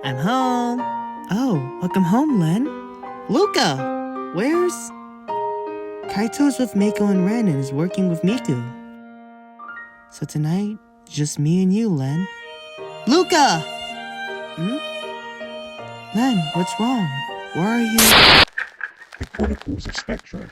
I'm home. Oh, welcome home, Len. Luka! Where's... Kaito's with Mako and Ren and is working with Miku. So tonight, just me and you, Len. Luka! Len, what's wrong? Where are you? The Chronicles of Spectro.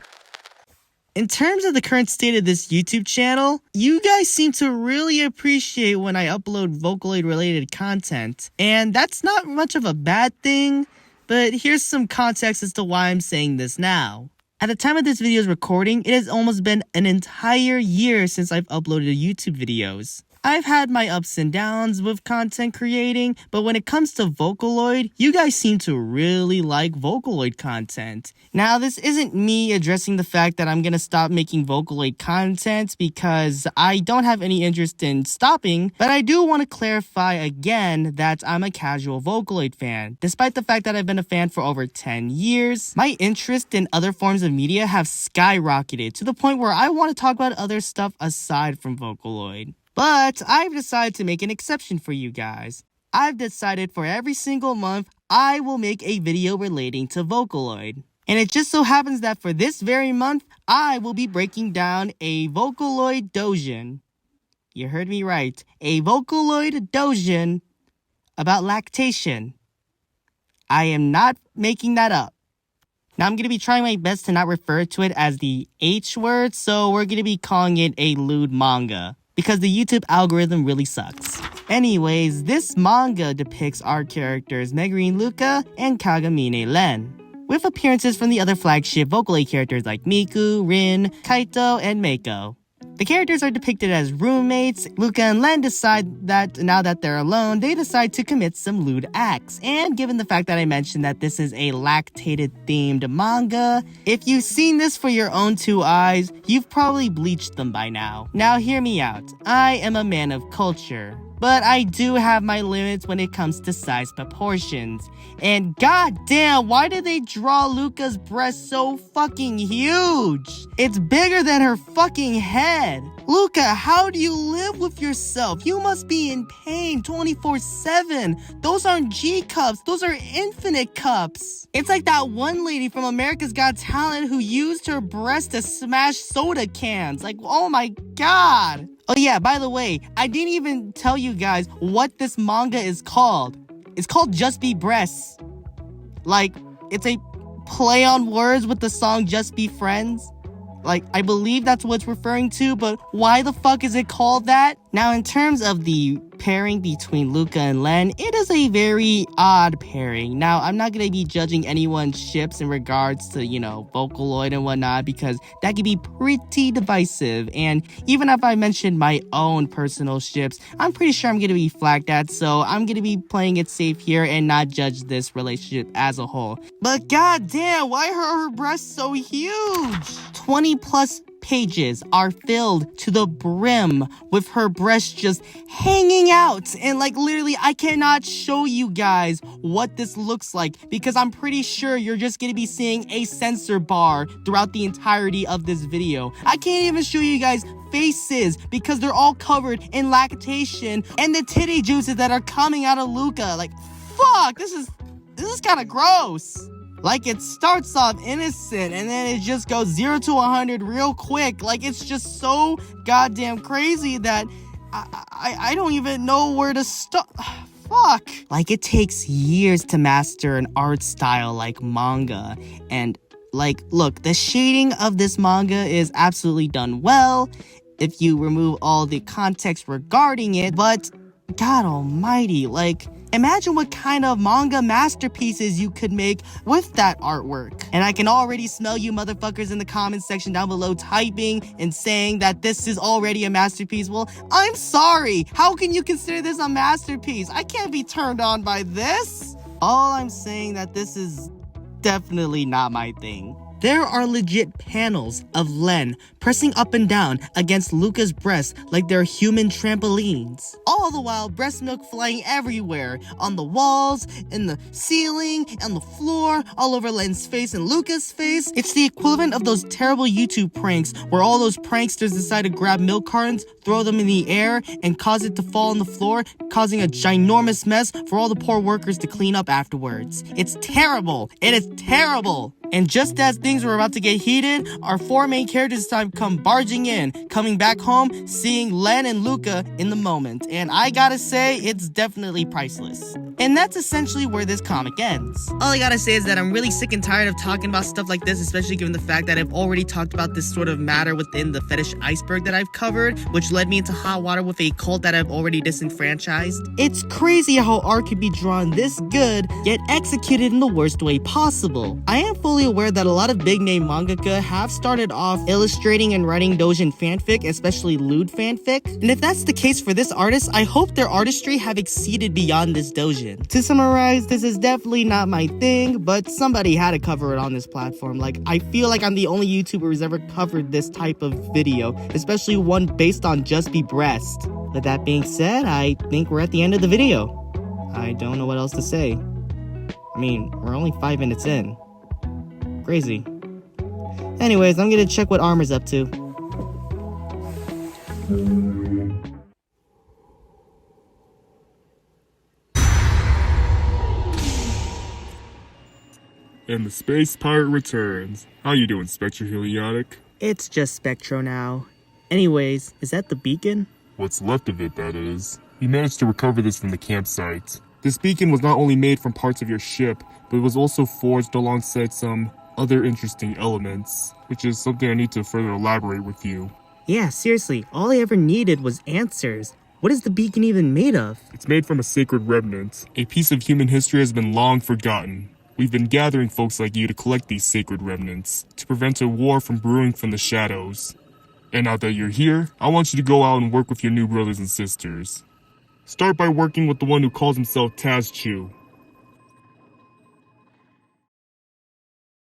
In terms of the current state of this YouTube channel, you guys seem to really appreciate when I upload Vocaloid related content. And that's not much of a bad thing, but here's some context as to why I'm saying this now. At the time of this video's recording, it has almost been an entire year since I've uploaded YouTube videos. I've had my ups and downs with content creating, but when it comes to Vocaloid, you guys seem to really like Vocaloid content. Now, this isn't me addressing the fact that I'm gonna stop making Vocaloid content because I don't have any interest in stopping, but I do want to clarify again that I'm a casual Vocaloid fan. Despite the fact that I've been a fan for over 10 years, my interest in other forms of media have skyrocketed to the point where I want to talk about other stuff aside from Vocaloid. But I've decided to make an exception for you guys. I've decided for every single month, I will make a video relating to Vocaloid. And it just so happens that for this very month, I will be breaking down a Vocaloid Doujin. You heard me right. A Vocaloid Doujin about lactation. I am not making that up. Now I'm going to be trying my best to not refer to it as the H word, so we're going to be calling it a lewd manga, because the YouTube algorithm really sucks. Anyways, this manga depicts our characters Megurine Luka and Kagamine Len, with appearances from the other flagship Vocaloid characters like Miku, Rin, Kaito, and Mako. The characters are depicted as roommates. Luka and Len decide that now that they're alone, they decide to commit some lewd acts. And given the fact that I mentioned that this is a lactated themed manga, if you've seen this for your own two eyes, you've probably bleached them by now. Now hear me out. I am a man of culture, but I do have my limits when it comes to size proportions. And goddamn, why did they draw Luka's breast so fucking huge? It's bigger than her fucking head. Luka, how do you live with yourself? You must be in pain 24/7. Those aren't G cups, those are infinite cups. It's like that one lady from America's Got Talent who used her breast to smash soda cans. Like, oh my god. Oh yeah, by the way, I didn't even tell you guys what this manga is called. It's called Just Be Breasts. Like, it's a play on words with the song Just Be Friends. Like, I believe that's what it's referring to, but why the fuck is it called that? Now, in terms of the pairing between Luka and Len, it is a very odd pairing. Now, I'm not going to be judging anyone's ships in regards to, Vocaloid and whatnot, because that can be pretty divisive. And even if I mentioned my own personal ships, I'm pretty sure I'm going to be flagged at, so I'm going to be playing it safe here and not judge this relationship as a whole. But goddamn, why are her breasts so huge? 20 plus pages are filled to the brim with her breasts just hanging out, and like literally I cannot show you guys what this looks like because I'm pretty sure you're just gonna be seeing a censor bar throughout the entirety of this video. I can't even show you guys faces because they're all covered in lactation and the titty juices that are coming out of Luka. Like, fuck, this is kind of gross. Like, it starts off innocent and then it just goes 0 to 100 real quick. Like, it's just so goddamn crazy that I don't even know where to start. Fuck. Like, it takes years to master an art style like manga. And, like, look, the shading of this manga is absolutely done well if you remove all the context regarding it. But, God almighty, like, imagine what kind of manga masterpieces you could make with that artwork. And I can already smell you motherfuckers in the comments section down below typing and saying that this is already a masterpiece. Well, I'm sorry. How can you consider this a masterpiece? I can't be turned on by this. All I'm saying that this is definitely not my thing. There are legit panels of Len pressing up and down against Luka's breast like they're human trampolines. All the while, breast milk flying everywhere, on the walls, in the ceiling, on the floor, all over Len's face and Luka's face. It's the equivalent of those terrible YouTube pranks where all those pranksters decide to grab milk cartons, throw them in the air, and cause it to fall on the floor, causing a ginormous mess for all the poor workers to clean up afterwards. It's terrible. It is terrible. And just as things were about to get heated, our four main characters this time come barging in, coming back home, seeing Len and Luka in the moment. And I gotta say, it's definitely priceless. And that's essentially where this comic ends. All I gotta say is that I'm really sick and tired of talking about stuff like this, especially given the fact that I've already talked about this sort of matter within the fetish iceberg that I've covered, which led me into hot water with a cult that I've already disenfranchised. It's crazy how art could be drawn this good, yet executed in the worst way possible. I am fully aware that a lot of big name mangaka have started off illustrating and writing doujin fanfic, especially lewd fanfic. And if that's the case for this artist, I hope their artistry have exceeded beyond this doujin. To summarize, this is definitely not my thing, but somebody had to cover it on this platform. Like, I feel like I'm the only YouTuber who's ever covered this type of video, especially one based on just be breast. With that being said, I think we're at the end of the video. I don't know what else to say. I mean, we're only 5 minutes in. Crazy. Anyways, I'm gonna check what Armor's up to. And the space pirate returns. How you doing, Spectro Heliotic? It's just Spectro now. Anyways, is that the beacon? What's left of it, that is. We managed to recover this from the campsite. This beacon was not only made from parts of your ship, but it was also forged alongside some other interesting elements, which is something I need to further elaborate with you. Yeah, seriously, all I ever needed was answers. What is the beacon even made of? It's made from a sacred remnant. A piece of human history has been long forgotten. We've been gathering folks like you to collect these sacred remnants, to prevent a war from brewing from the shadows. And now that you're here, I want you to go out and work with your new brothers and sisters. Start by working with the one who calls himself Taz Chu.